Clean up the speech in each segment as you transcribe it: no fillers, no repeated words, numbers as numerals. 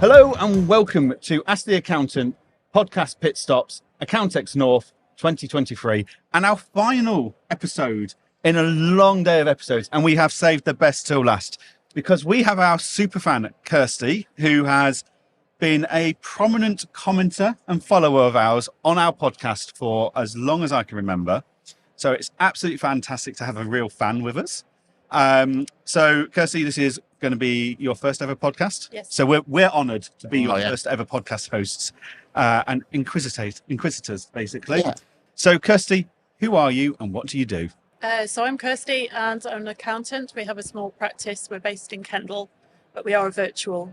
Hello and welcome to Ask the Accountant Podcast Pitstops Accountex North 2023 and our final episode in a long day of episodes, and we have saved the best till last because we have our superfan Kirsty, who has been a prominent commenter and follower of ours on our podcast for as long as I can remember. So it's absolutely fantastic to have a real fan with us. So Kirsty, this is going to be your first ever podcast. Yes. So we're honoured to be your first ever podcast hosts and inquisitors, basically. Yeah. So Kirsty, who are you and what do you do? So I'm Kirsty and I'm an accountant. We have a small practice. We're based in Kendal, but we are a virtual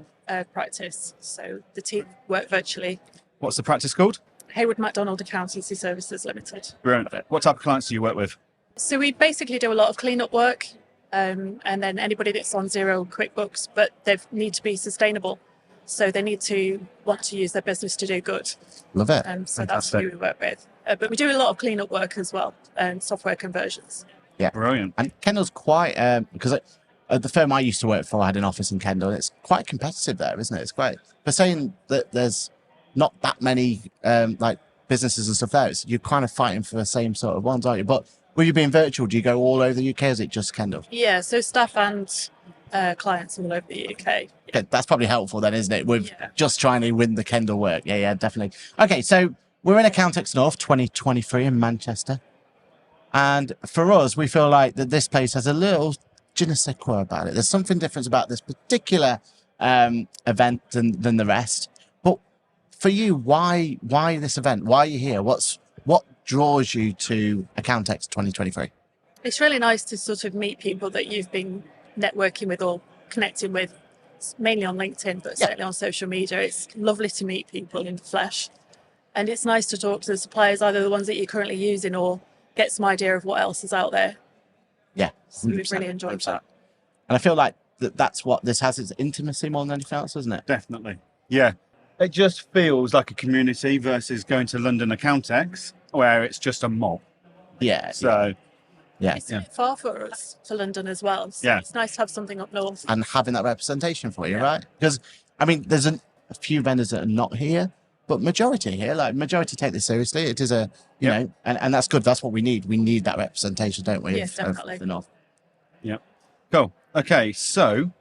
practice. So the team work virtually. What's the practice called? Heywood-Macdonald Accountancy Services Limited. Brilliant. What type of clients do you work with? So we basically do a lot of clean-up work and then anybody that's on Zero QuickBooks, but they need to be sustainable. So they need to want to use their business to do good. Love it. So that's who we work with. But we do a lot of clean-up work as well and software conversions. Yeah. Brilliant. And Kendal's quite, because the firm I used to work for had an office in Kendal. It's quite competitive there, isn't it? It's great. For saying that there's not that many like businesses and stuff there, you're kind of fighting for the same sort of ones, aren't you? But with you being virtual, do you go all over the UK or is it just Kendal? Yeah, so staff and clients all over the UK. Okay, that's probably helpful then, isn't it? With just trying to win the Kendal work. Yeah, definitely. Okay, so we're in Accountex North 2023 in Manchester. And for us, we feel like that this place has a little je ne sais quoi about it. There's something different about this particular event than the rest. But for you, why this event? Why are you here? What draws you to Accountex 2023? It's really nice to sort of meet people that you've been networking with or connecting with, mainly on LinkedIn, but certainly on social media. It's lovely to meet people in the flesh. And it's nice to talk to the suppliers, either the ones that you're currently using or get some idea of what else is out there. Yeah. So we've really enjoyed 100%. that. And I feel like that's what this has, it's intimacy more than anything else, isn't it? Definitely. Yeah. It just feels like a community versus going to London Accountex, where it's just a mob. Yeah. So, It's a bit far for us to London as well. So it's nice to have something up north. And having that representation for you, right? Because, I mean, there's a few vendors that are not here, but majority here, like majority take this seriously. It is a, you know, and that's good. That's what we need. We need that representation, don't we? Yes, definitely. Of the North. Yeah. Cool. Okay. So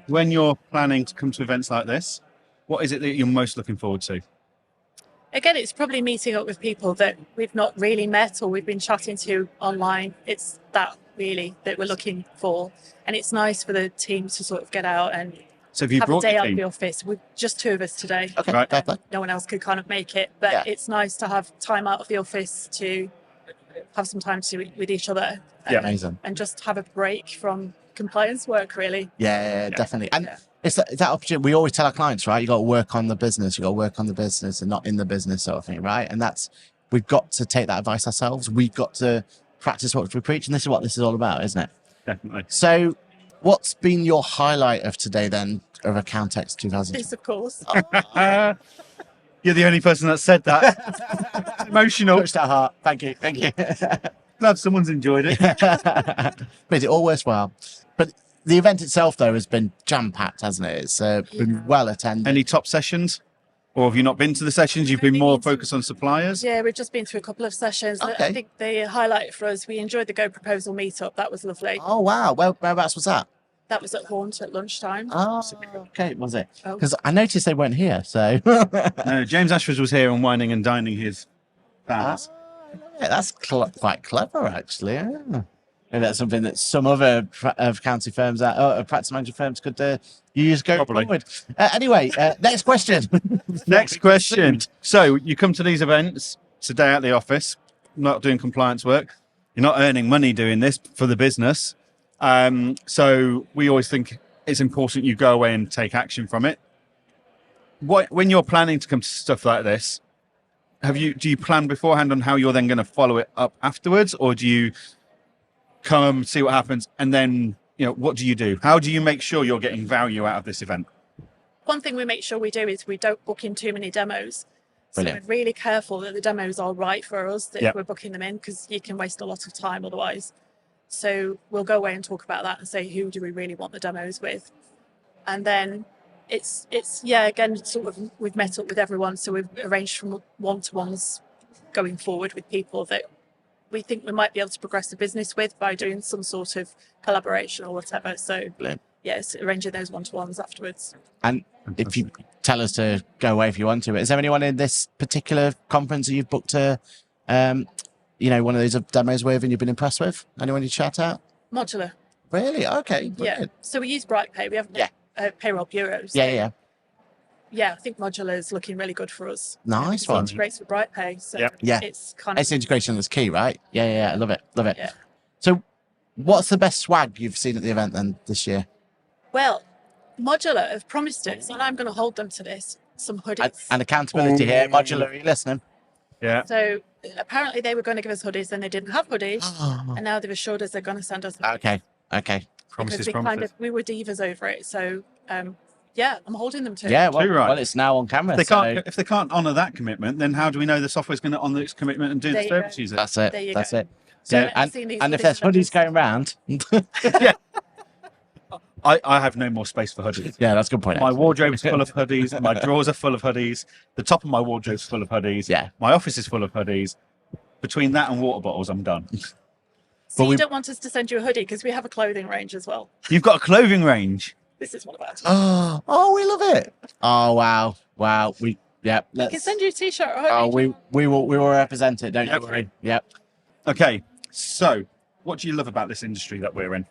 when you're planning to come to events like this, what is it that you're most looking forward to? Again, it's probably meeting up with people that we've not really met or we've been chatting to online. It's that really that we're looking for. And it's nice for the team to sort of get out and So have you have a brought day your out of team? the office. We're just two of us today. Okay, Right. fair play. No one else could kind of make it. But it's nice to have time out of the office to have some time with each other. Amazing. And just have a break from compliance work, really. Yeah, definitely. And it's that opportunity. We always tell our clients, right? You got to work on the business. You got to work on the business and not in the business sort of thing, right? And we've got to take that advice ourselves. We've got to practice what we preach. And this is what this is all about, isn't it? Definitely. So what's been your highlight of today then of Accountex 2000? This, of course. You're the only person that said that. Emotional. Touched our heart. Thank you. Glad someone's enjoyed it. Made it all worthwhile. But the event itself, though, has been jam-packed, hasn't it? It's been well attended. Any top sessions? Or have you not been to the sessions? You've been more focused on suppliers? Yeah, we've just been through a couple of sessions. Okay. I think the highlight for us, we enjoyed the Go Proposal meetup. That was lovely. Oh, wow. Whereabouts was that? That was at Haunt at lunchtime. Oh, okay. Was it? Oh. Because I noticed they weren't here, so... No, James Ashford was here and whining and dining his fans. Yeah, that's quite clever, actually. Yeah. Maybe that's something that some other accounting firms, practice management firms could use going forward. Anyway, next question. Next question. So you come to these events, it's a day at the office, not doing compliance work. You're not earning money doing this for the business. So we always think it's important you go away and take action from it. When you're planning to come to stuff like this, do you plan beforehand on how you're then going to follow it up afterwards, or do you come, see what happens, and then, what do you do? How do you make sure you're getting value out of this event? One thing we make sure we do is we don't book in too many demos. So Brilliant. we're really careful that the demos are right for us, that we're booking them in, because you can waste a lot of time otherwise. So we'll go away and talk about that and say, who do we really want the demos with? And then It's yeah, again, sort of we've met up with everyone, so we've arranged from one-to-ones going forward with people that we think we might be able to progress the business with by doing some sort of collaboration or whatever. So Brilliant. yes, arranging those one-to-ones afterwards. And if you tell us to go away if you want to, is there anyone in this particular conference that you've booked a, one of those demos with and you've been impressed with? Anyone you'd shout out? Modular. Really? Okay. Yeah. Brilliant. So we use BrightPay. We have payroll bureaus. Yeah. Yeah, I think modular is looking really good for us. Nice It one. integrates with BrightPay, so Yeah. it's kind of It's integration that's key, right? Yeah. I love it. Yeah. So what's the best swag you've seen at the event then this year? Well, Modular have promised us, and I'm going to hold them to this, some hoodies. And accountability here. Modular, are you listening? Yeah. So apparently they were going to give us hoodies, and they didn't have hoodies, Oh. and now they've assured us they're going to send us hoodies. Okay. Promises, Because we were divas over it. So yeah, I'm holding them to it. Yeah, Too right. well, it's now on camera. If they can't honour that commitment, then how do we know the software's going to honour its commitment and do There the you go. services? That's There it. you That's go. it. So Yeah, I've seen these and if there's hoodies hoodies. going round, I have no more space for hoodies. yeah, that's a good point. My wardrobe's full of hoodies. My drawers are full of hoodies. The top of my wardrobe's full of hoodies. Yeah. My office is full of hoodies. Between that and water bottles, I'm done. So we- you don't want us to send you a hoodie because we have a clothing range as well. You've got a clothing range. This is one of ours. Oh, we love it. Oh, wow. I can send you a t-shirt or a hoodie. Oh, we will represent it. Don't Yep. you worry. Yep. Okay, so what do you love about this industry that we're in?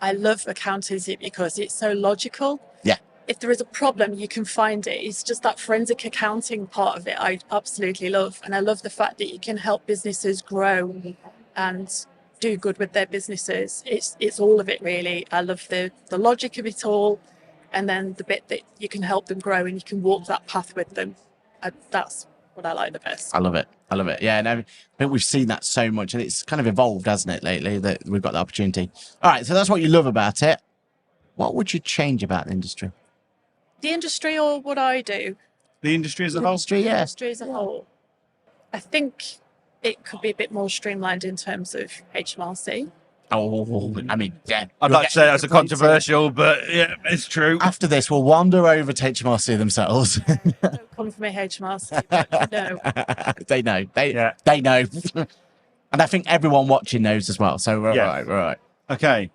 I love accountancy because it's so logical. Yeah. If there is a problem, you can find it. It's just that forensic accounting part of it I absolutely love. And I love the fact that you can help businesses grow and do good with their businesses. It's all of it, really. I love the logic of it all. And then the bit that you can help them grow and you can walk that path with them. That's what I like the best. I love it. Yeah, and I think we've seen that so much, and it's kind of evolved, hasn't it, lately, that we've got the opportunity. All right, so that's what you love about it. What would you change about the industry? The industry or what I do? The industry as a whole? Industry, yeah. Industry as a whole. I think it could be a bit more streamlined in terms of HMRC. Oh, I mean, yeah. I'd like to say that's a controversial, but yeah, it's true. After this, we'll wander over to HMRC themselves. Don't come for me, HMRC. but no. They know. Yeah. They know. And I think everyone watching knows as well. So we're Yeah. all right. We're all right. Okay,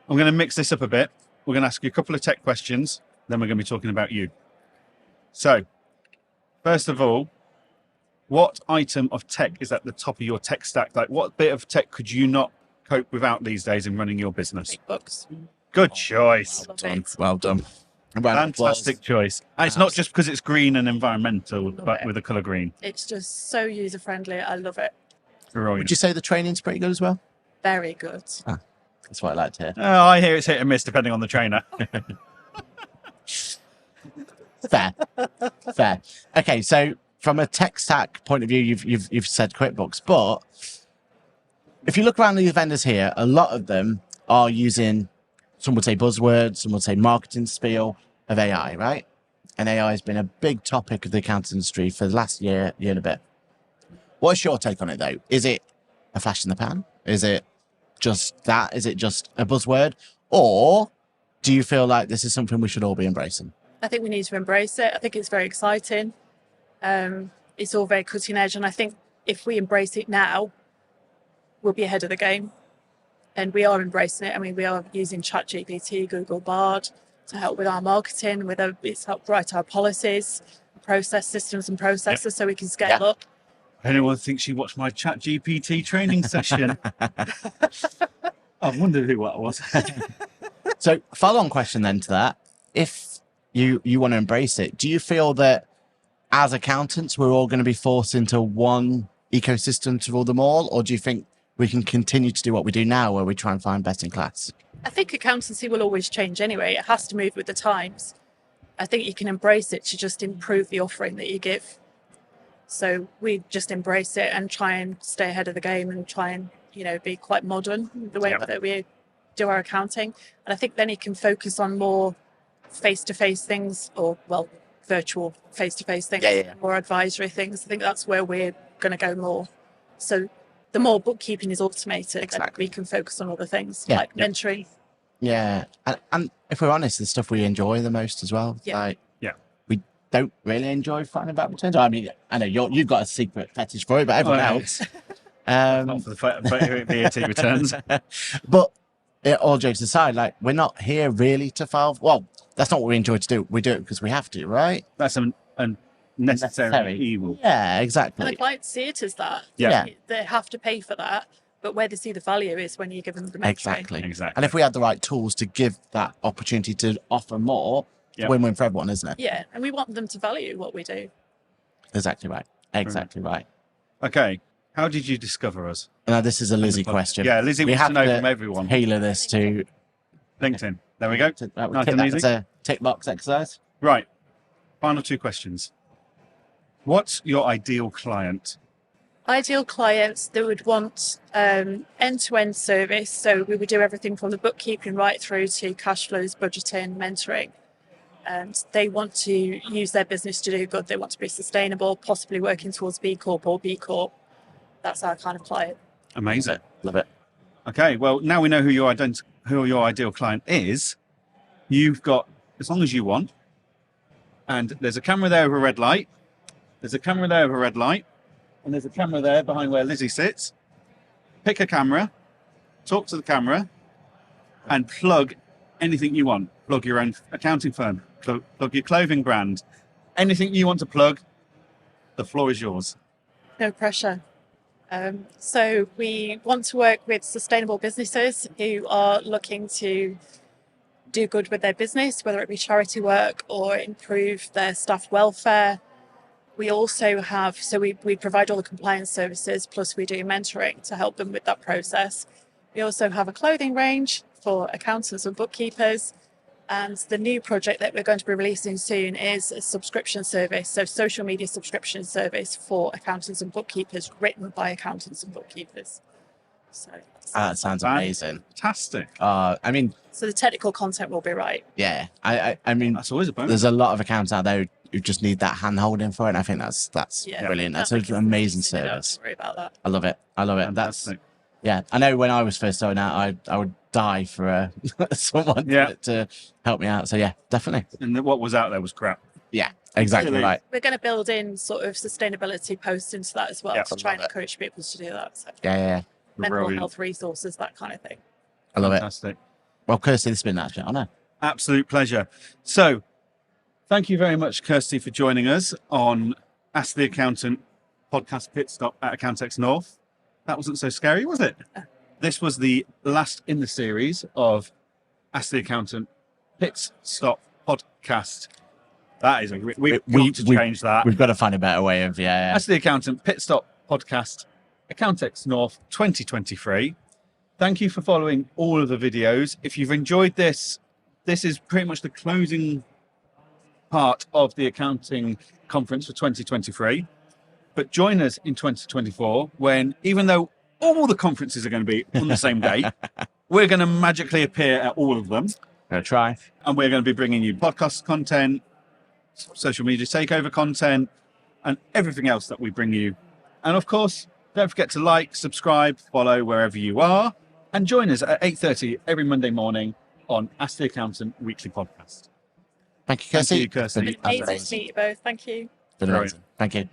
I'm going to mix this up a bit. We're going to ask you a couple of tech questions, then we're going to be talking about you. So, first of all, what item of tech is at the top of your tech stack? Like, what bit of tech could you not cope without these days in running your business? Books. Good choice. Love it. Well done. Round of applause. Fantastic choice. And it's not just because it's green and environmental, but it. with the colour green. It's just so user friendly. I love it. Brilliant. Would you say the training's pretty good as well? Very good. That's what I like to hear. Oh, I hear it's hit and miss depending on the trainer. Fair. Okay, so from a tech stack point of view, you've said QuickBooks, but if you look around the vendors here, a lot of them are using, some would say buzzwords, some would say marketing spiel of AI, right? And AI has been a big topic of the accounting industry for the last year and a bit. What's your take on it, though? Is it a flash in the pan? Is it just that? Is it just a buzzword? Or do you feel like this is something we should all be embracing? I think we need to embrace it. I think it's very exciting. It's all very cutting edge. And I think if we embrace it now, we'll be ahead of the game. And we are embracing it. I mean, we are using ChatGPT, Google Bard to help with our marketing, it's helped write our policies, process systems and processes so we can scale up. Anyone thinks you watched my ChatGPT training session? I wondered who that was. So, follow-on question then to that. If you want to embrace it, do you feel that as accountants, we're all going to be forced into one ecosystem to rule them all? Or do you think we can continue to do what we do now where we try and find best in class? I think accountancy will always change anyway. It has to move with the times. I think you can embrace it to just improve the offering that you give. So we just embrace it and try and stay ahead of the game and try and, be quite modern the way that we do our accounting. And I think then you can focus on more face-to-face things or, virtual face-to-face things, more advisory things. I think that's where we're going to go more. So the more bookkeeping is automated, then we can focus on other things like mentoring, Yeah, and if we're honest, the stuff we enjoy the most as well. Yeah. Like, Yeah. we don't really enjoy finding back returns. I mean, I know you've got a secret fetish for it, but everyone Oh, yeah. else. Not for the VAT returns. But all jokes aside, like, we're not here really to file. Well, that's not what we enjoy to do. We do it because we have to, right? That's a necessary evil. Yeah, And exactly. the clients see it as that. Yeah. They have to pay for that. But where they see the value is when you give them the mentoring. Exactly. Exactly. And if we had the right tools to give that opportunity to offer more, Yep. win-win for everyone, isn't it? Yeah, and we want them to value what we do. Exactly right. Exactly right. Okay. How did you discover us? Now, this is a Lizzie question. Yeah, Lizzie We wants to have know to from everyone. tailor this to LinkedIn. There we go. Nice and That's easy. a tick box exercise. Right. Final 2 questions. What's your ideal client? Ideal clients that would want end-to-end service. So we would do everything from the bookkeeping right through to cash flows, budgeting, mentoring. And they want to use their business to do good. They want to be sustainable, possibly working towards B Corp or B Corp. That's our kind of client. Amazing. Love it. Okay. Well, now we know who your ideal client is. You've got as long as you want. And there's a camera there with a red light. There's a camera there with a red light. And there's a camera there behind where Lizzie sits. Pick a camera, talk to the camera, and plug anything you want. Plug your own accounting firm, plug your clothing brand, anything you want to plug. The floor is yours. No pressure. So we want to work with sustainable businesses who are looking to do good with their business, whether it be charity work or improve their staff welfare. We also have, so we provide all the compliance services, plus we do mentoring to help them with that process. We also have a clothing range for accountants and bookkeepers. And the new project that we're going to be releasing soon is a subscription service, so social media subscription service for accountants and bookkeepers, written by accountants and bookkeepers. So That sounds amazing. Fantastic. I mean, so the technical content will be right. yeah. I mean, That's always a bonus. there's a lot of accounts out there who just need that hand holding for it. And I think that's Yeah. brilliant. That's That an makes amazing sense, you know, service. don't worry about that. I love it. I love it. Fantastic. Yeah. I know when I was first starting out, I would die for someone Yeah. to help me out. So yeah, definitely. And what was out there was crap. Yeah, exactly Really? right. We're going to build in sort of sustainability posts into that as well Yeah, to I try and love it. encourage people to do that. So Yeah. mental Brilliant. health resources, that kind of thing. I love it. Fantastic. Well, Kirsty, this has been an absolute honour. Absolute pleasure. So, thank you very much, Kirsty, for joining us on Ask the Accountant podcast pit stop at Accountex North. That wasn't so scary, was it? This was the last in the series of Ask the Accountant pit stop podcast. That is we've got to change that. We've got to find a better way of, yeah. Ask the Accountant pit stop podcast Accountex North 2023. Thank you for following all of the videos. If you've enjoyed this is pretty much the closing part of the accounting conference for 2023. But join us in 2024 when, even though all the conferences are going to be on the same day, we're going to magically appear at all of them. Gonna try. And we're going to be bringing you podcast content, social media takeover content, and everything else that we bring you. And of course, don't forget to like, subscribe, follow wherever you are, and join us at 8:30 every Monday morning on Ask the Accountant Weekly Podcast. Thank you, Kirsty. Thank you, Kirsty. It's been Amazing to amazing. meet you both. Thank you. Been amazing. Thank you.